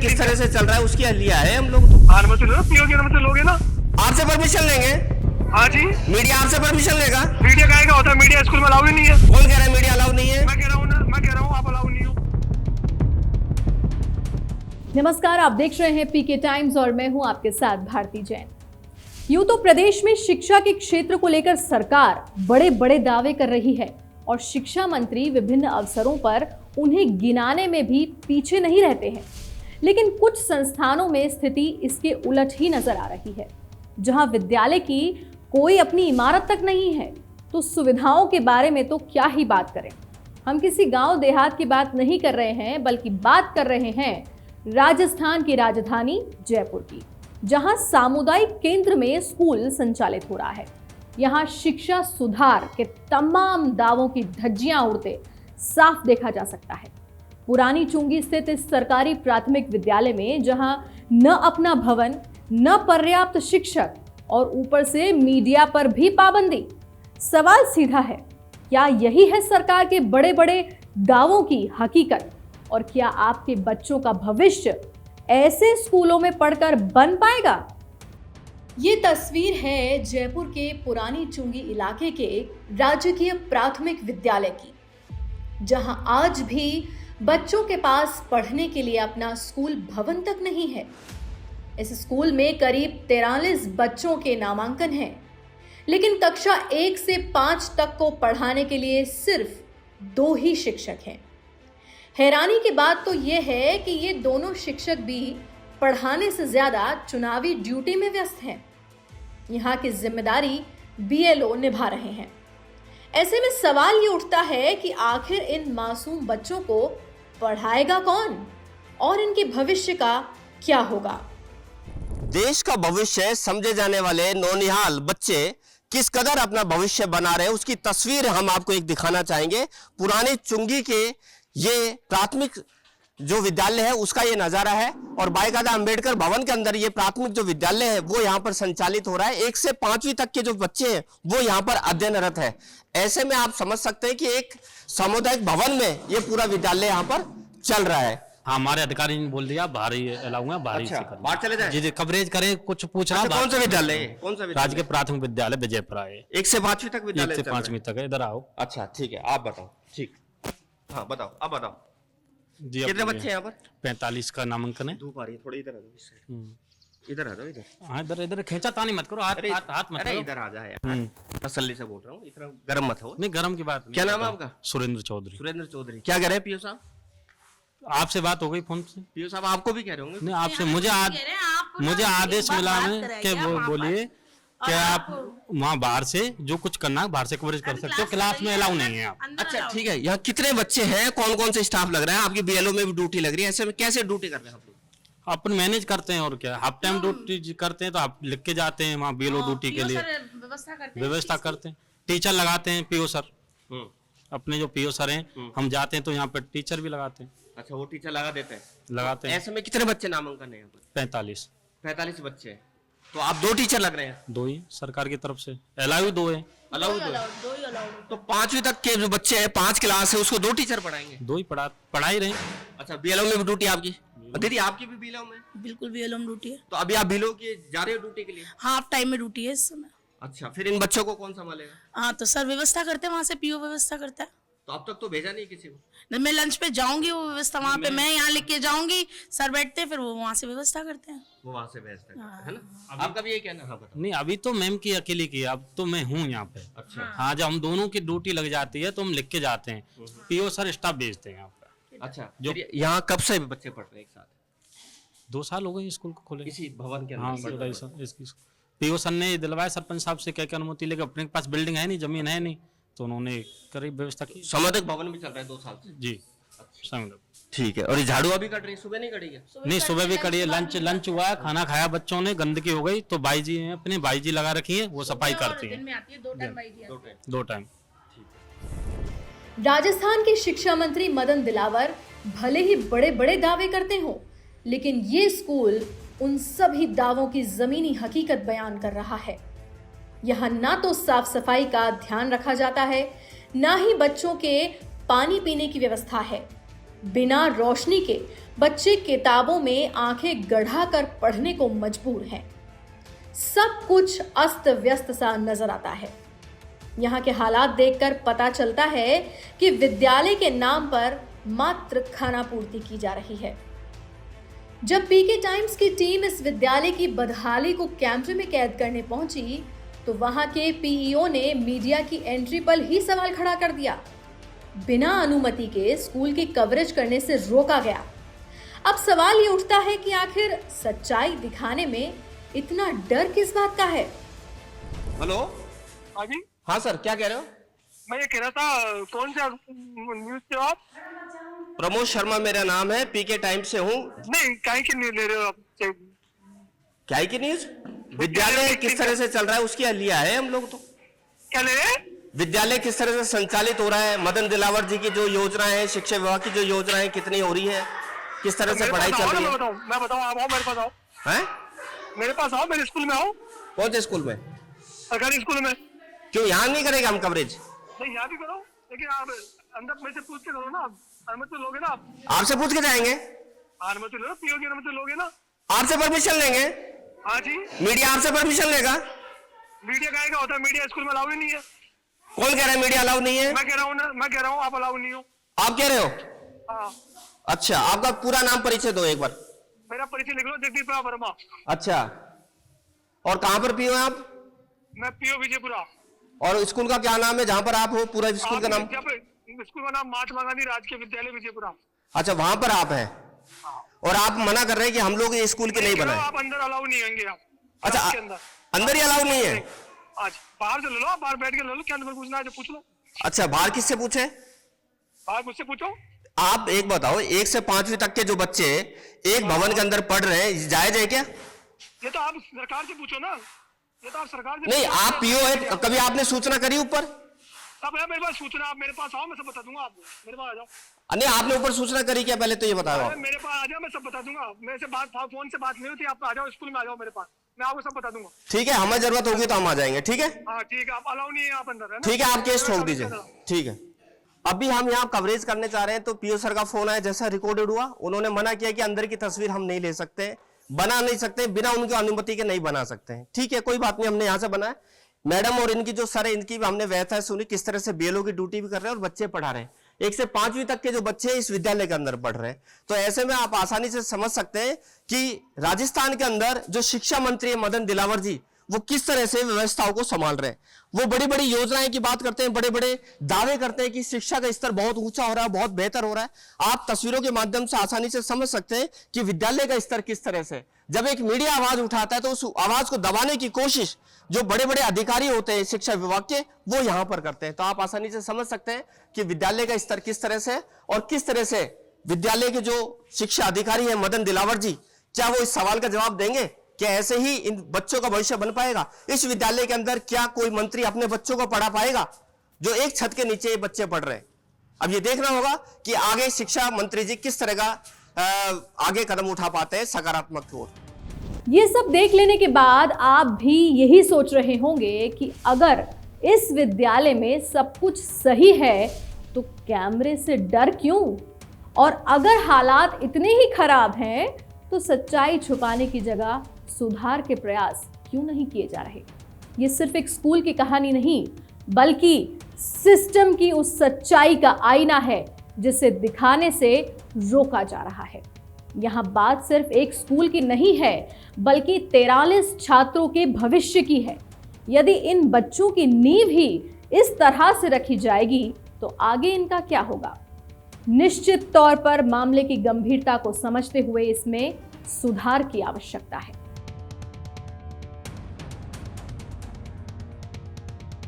किस तरह से चल रहा है उसकी लिया है हम लोग। तो पीओ की अनुमति लोगे ना? आपसे परमिशन लेंगे। हाँ जी। मीडिया आपसे परमिशन लेगा? मीडिया काहे का होता है? मीडिया स्कूल में अलाउ ही नहीं है। कौन कह रहा है मीडिया अलाउ नहीं है? मैं कह रहा हूँ ना, मैं कह रहा हूँ आप अलाउ नहीं हो। नमस्कार, आप देख रहे हैं पीके टाइम्स और मैं हूं आपके साथ भारती जैन। यूं तो प्रदेश में शिक्षा के क्षेत्र को लेकर सरकार बड़े बड़े दावे कर रही है और शिक्षा मंत्री विभिन्न अवसरों पर उन्हें गिनाने में भी पीछे नहीं रहते हैं। लेकिन कुछ संस्थानों में स्थिति इसके उलट ही नजर आ रही है। जहां विद्यालय की कोई अपनी इमारत तक नहीं है, तो सुविधाओं के बारे में तो क्या ही बात करें। हम किसी गांव देहात की बात नहीं कर रहे हैं, बल्कि बात कर रहे हैं राजस्थान की राजधानी जयपुर की, जहां सामुदायिक केंद्र में स्कूल संचालित हो रहा है। यहां शिक्षा सुधार के तमाम दावों की धज्जियां उड़ते साफ देखा जा सकता है। पुरानी चुंगी स्थित इस सरकारी प्राथमिक विद्यालय में जहां न अपना भवन, न पर्याप्त शिक्षक और ऊपर से मीडिया पर भी पाबंदी। सवाल सीधा है, क्या यही है सरकार के बड़े बड़े दावों की हकीकत? और क्या आपके बच्चों का भविष्य ऐसे स्कूलों में पढ़कर बन पाएगा? ये तस्वीर है जयपुर के पुरानी चुंगी इलाके के राजकीय प्राथमिक विद्यालय की, जहां आज भी बच्चों के पास पढ़ने के लिए अपना स्कूल भवन तक नहीं है। इस स्कूल में करीब 43 बच्चों के नामांकन हैं, लेकिन कक्षा 1 से 5 तक को पढ़ाने के लिए सिर्फ 2 ही शिक्षक हैं। हैरानी की बात तो यह है कि ये दोनों शिक्षक भी पढ़ाने से ज्यादा चुनावी ड्यूटी में व्यस्त हैं। यहाँ की जिम्मेदारी बीएलओ निभा रहे हैं। ऐसे में सवाल ये उठता है कि आखिर इन मासूम बच्चों को पढ़ाएगा कौन और इनके भविष्य का क्या होगा? देश का भविष्य समझे जाने वाले नौनिहाल बच्चे किस कदर अपना भविष्य बना रहे हैं उसकी तस्वीर हम आपको एक दिखाना चाहेंगे। पुरानी चुंगी के ये प्राथमिक जो विद्यालय है उसका ये नजारा है और बाईकादा अंबेडकर भवन के अंदर ये प्राथमिक जो विद्यालय है वो यहाँ पर संचालित हो रहा है। 1 से 5वीं तक के जो बच्चे हैं वो यहाँ पर अध्ययनरत है। ऐसे में आप समझ सकते हैं कि एक सामुदायिक भवन में ये पूरा विद्यालय यहाँ पर चल रहा है। हाँ, हमारे अधिकारी ने बोल दिया बाहर ही अलाउ है, बाहर अच्छा, से करना। बाहर चले जाए। जी जी, कवरेज करें, कुछ पूछ रहा। अच्छा, कौन सा विद्यालय है? कौन सा विद्यालय? राजकीय प्राथमिक विद्यालय विजयपुरा है। 1 से 5वीं तक विद्यालय 1 से चल रहा है। 5वीं तक है। इधर आओ। अच्छा ठीक है, आप बताओ। ठीक, हाँ बताओ, अब बताओ जी, कितने बच्चे हैं यहाँ पर? 45 का नामांकन है। धूप आ रही है, थोड़ी इधर आ जाओ, इस साइड। इधर आ जाओ, इधर। हाँ, इधर इधर खींचा तानी मत करो, हाथ हाथ मत अरे करो। इधर आ जा यार, तसल्ली से बोल रहा हूँ, इतना गर्म मत हो। नहीं, गरम की बात नहीं। क्या नाम है आपका? सुरेंद्र चौधरी। सुरेंद्र चौधरी। क्या कह रहे हैं पीओ साहब? आपसे बात हो गई फोन से? पीओ साहब आपको भी कह रहे होंगे। नहीं, आपसे मुझे आदेश मिला है कि वो बोलिए कि आप वहाँ बाहर से जो कुछ करना है बाहर से कवरेज कर सकते हो, क्लास में अलाउ नहीं है आप। अच्छा ठीक है, यहाँ कितने बच्चे हैं, कौन कौन से स्टाफ लग रहा है? आपकी बीएलओ में भी ड्यूटी लग रही है, ऐसे में कैसे ड्यूटी कर रहे हैं आप लोग? अपन मैनेज करते हैं और क्या, हाफ टाइम ड्यूटी करते हैं तो आप लिख के जाते हैं वहाँ बीएलओ ड्यूटी के लिए व्यवस्था करते हैं। टीचर लगाते हैं पीओ सर, अपने जो पीओ सर हैं, हम जाते हैं तो यहाँ पे टीचर भी लगाते हैं। अच्छा, वो टीचर लगा देते हैं? लगाते हैं। ऐसे में कितने बच्चे नामांकन है यहाँ पर? 45 बच्चे हैं। तो आप 2 टीचर लग रहे हैं? 2 ही सरकार की तरफ से, अलाउ 2 है। अलाउ 2। तो 5वीं तक के जो बच्चे हैं, 5 क्लास है, उसको 2 टीचर पढ़ाएंगे? 2 ही पढ़ा ही रहे। अच्छा, बीएलओ में भी ड्यूटी आपकी? दीदी आपकी भी बीएलओ में? बिल्कुल बीएलओ में ड्यूटी है। तो अभी आप बीएलओ की जा रहे हो ड्यूटी के लिए? हाफ टाइम में ड्यूटी है इस समय। अच्छा, फिर इन बच्चों को कौन संभालेगा? हाँ, तो सर व्यवस्था करते हैं, वहाँ से पीओ व्यवस्था करता है। तो अब तक तो भेजा नहीं किसी को? नहीं, मैं लंच पे जाऊंगी, वो व्यवस्था वहाँ पे मैं यहाँ लिख के जाऊंगी, सर बैठते हैं, फिर वो वहाँ से व्यवस्था करते हैं। वो वहाँ से भेजते हैं, है ना? आपका भी यही कहना? हाँ बताओ। नहीं, अभी तो मैम की अकेली की, अब तो मैं हूँ यहाँ पे। अच्छा। हाँ, जब हम दोनों की ड्यूटी लग जाती है तो हम लिख के जाते हैं, पीओ सर स्टाफ भेजते हैं यहाँ पे। अच्छा, जो यहाँ कब से बच्चे पढ़ रहे हैं एक साथ? 2 साल हो गए स्कूल को खोले। इसी भवन के हाँ, अंदर? पीओ सर ने दिलवाया सरपंच साहब से, क्या अनुमति लेकर, अपने पास बिल्डिंग है नहीं, जमीन है नहीं, तो उन्होंने करीब व्यवस्था की। सामुदायिक भवन में चल रहा है 2 साल से? जी, सामुदायिक। ठीक है। और ये झाड़ू अभी कट रही है, सुबह नहीं कटी है? नहीं, सुबह भी करी है, लंच हुआ है, खाना खाया बच्चों ने, गंदगी हो गई तो बाई जी हैं, अपने बाई जी लगा रखी है, वो सफाई करती है 2 टाइम। राजस्थान के शिक्षा मंत्री मदन दिलावर भले ही बड़े बड़े दावे करते हों, लेकिन ये स्कूल उन सभी दावों की जमीनी हकीकत बयान कर रहा है। यहाँ ना तो साफ सफाई का ध्यान रखा जाता है, ना ही बच्चों के पानी पीने की व्यवस्था है। बिना रोशनी के बच्चे किताबों में आंखें गड़ा कर पढ़ने को मजबूर हैं। सब कुछ अस्त व्यस्त सा नजर आता है। यहाँ के हालात देखकर पता चलता है कि विद्यालय के नाम पर मात्र खाना पूर्ति की जा रही है। जब पीके टाइम्स की टीम इस विद्यालय की बदहाली को कैमरे में कैद करने पहुंची तो वहां के पीईओ ने मीडिया की एंट्री पर ही सवाल खड़ा कर दिया। बिना अनुमति के स्कूल की कवरेज करने से रोका गया। अब सवाल ये उठता है कि आखिर सच्चाई दिखाने में इतना डर किस बात का है? हेलो, हाँ जी, हाँ सर, क्या कह रहे हो? मैं ये कह रहा था, कौन सा न्यूज से हो आप? प्रमोद शर्मा मेरा नाम है, पीके टाइम्स से हूँ। नहीं, काहे की न्यूज ले रहे हो आप? क्या की न्यूज? विद्यालय किस तरह से चल रहा है उसकी लिया है हम लोग। तो क्या ले रहे? विद्यालय किस तरह से संचालित हो रहा है, मदन दिलावर जी की जो योजनाएं हैं, शिक्षा विभाग की जो योजनाएं कितनी हो रही है, किस तरह से पढ़ाई चल रही है। मैं बताऊं, आप आओ मेरे पास, आओ हैं? मेरे पास, आओ मेरे स्कूल में आओ। कौन से स्कूल में? सरकारी स्कूल में। क्यों यहाँ नहीं करेगा हम कवरेज? नहीं, यहाँ भी करो, लेकिन आप अंदर में से पूछ के करो ना। अनुमति लोगे ना आप? आपसे पूछ के जाएंगे। अनुमति लो, पीओ की अनुमति लोगे ना? आपसे परमिशन लेंगे। हाँ जी। मीडिया आपसे परमिशन लेगा? मीडिया का होता है, मीडिया स्कूल में अलाउ ही नहीं है। कौन कह रहा है मीडिया अलाउ नहीं है? मैं कह रहा हूँ ना, मैं कह रहा हूँ आप अलाउ नहीं हो। आप कह रहे हो? हाँ। अच्छा, आपका पूरा नाम परिचय दो एक बार। मेरा परिचय लिख लो, जगदीप राव वर्मा। अच्छा, और कहाँ पर पीओ हैं आप? मैं पीओ विजयपुरा। और स्कूल का क्या नाम है जहाँ पर आप हो? पूरा स्कूल का नाम? स्कूल का नाम महात्मा गांधी राजकीय विद्यालय विजयपुरा। अच्छा, वहां पर आप हैं और आप मना कर रहे हैं कि हम लोग ये स्कूल के नहीं बनाए। आप अंदर अलाउ नहीं होंगे आप। अच्छा, अंदर ही अलाउ नहीं है? आज बाहर से ले लो, आप बाहर बैठ के ले लो, क्या नंबर पूछना है जो पूछ लो। अच्छा, बाहर किससे पूछे? बाहर मुझसे पूछो। आप एक बताओ, 1 से 5वीं तक के जो बच्चे एक भवन के अंदर पढ़ रहे हैं, जायज है क्या? ये तो आप सरकार से पूछो ना, ये तो आप सरकार से नहीं, आप पीओ है, कभी आपने सूचना करी ऊपर? अब है मेरे पास सूचना, आप मेरे पास आओ, मैं सब बता दूंगा आपको। मेरे पास आ जाओ। नहीं, आपने ऊपर सूचना करी क्या? पहले तो ये बताओ आप। मेरे पास आ जाओ, मैं सब बता दूंगा। मेरे से बात, फोन से बात नहीं होती, आप आ जाओ स्कूल में, आ जाओ मेरे पास, मैं आपको सब बता दूंगा। ठीक है, हमें जरूरत होगी तो हम आ जाएंगे। ठीक है, हाँ ठीक है, आप अलाउ नहीं है आप अंदर, है ना? ठीक है, आप केस ठोक दीजिए। ठीक है, अभी हम यहाँ कवरेज करने चाह रहे हैं तो पीओ सर का फोन आया, जैसा रिकॉर्डेड हुआ उन्होंने मना किया कि अंदर की तस्वीर हम नहीं ले सकते, बना नहीं सकते, बिना उनकी अनुमति के नहीं बना सकते हैं। ठीक है, कोई बात नहीं, हमने यहाँ से बनाया। मैडम और इनकी जो सर है, इनकी भी हमने व्यवस्था सुनी, किस तरह से बीएलओ की ड्यूटी भी कर रहे हैं और बच्चे पढ़ा रहे हैं। 1 से 5वीं तक के जो बच्चे इस विद्यालय के अंदर पढ़ रहे हैं, तो ऐसे में आप आसानी से समझ सकते हैं कि राजस्थान के अंदर जो शिक्षा मंत्री है मदन दिलावर जी, वो किस तरह से व्यवस्थाओं को संभाल रहे हैं। वो बड़ी बड़ी योजनाएं की बात करते हैं, बड़े बड़े दावे करते हैं कि शिक्षा का स्तर बहुत ऊंचा हो रहा है, बहुत बेहतर हो रहा है। आप तस्वीरों के माध्यम से आसानी से समझ सकते हैं कि विद्यालय का स्तर किस तरह से। जब एक मीडिया आवाज उठाता है तो उस आवाज को दबाने की कोशिश जो बड़े बड़े अधिकारी होते हैं शिक्षा विभाग के, वो यहां पर करते हैं। तो आप आसानी से समझ सकते हैं कि विद्यालय का स्तर किस तरह से और किस तरह से विद्यालय के जो शिक्षा अधिकारी है मदन दिलावर जी, क्या वो इस सवाल का जवाब देंगे? क्या ऐसे ही इन बच्चों का भविष्य बन पाएगा? इस विद्यालय के अंदर क्या कोई मंत्री अपने बच्चों को पढ़ा पाएगा जो एक छत के नीचे बच्चे पढ़ रहे हैं? अब ये देखना होगा कि आगे शिक्षा मंत्री जी किस तरह का आगे कदम उठा पाते हैं सकारात्मक की ओर। ये सब देख लेने के बाद आप भी यही सोच रहे होंगे कि अगर इस विद्यालय में सब कुछ सही है तो कैमरे से डर क्यों? और अगर हालात इतने ही खराब हैं तो सच्चाई छुपाने की जगह सुधार के प्रयास क्यों नहीं किए जा रहे? ये सिर्फ एक स्कूल की कहानी नहीं, बल्कि सिस्टम की उस सच्चाई का आईना है जिसे दिखाने से रोका जा रहा है। यहाँ बात सिर्फ एक स्कूल की नहीं है, बल्कि 43 छात्रों के भविष्य की है। यदि इन बच्चों की नींव ही इस तरह से रखी जाएगी तो आगे इनका क्या होगा? निश्चित तौर पर मामले की गंभीरता को समझते हुए इसमें सुधार की आवश्यकता है।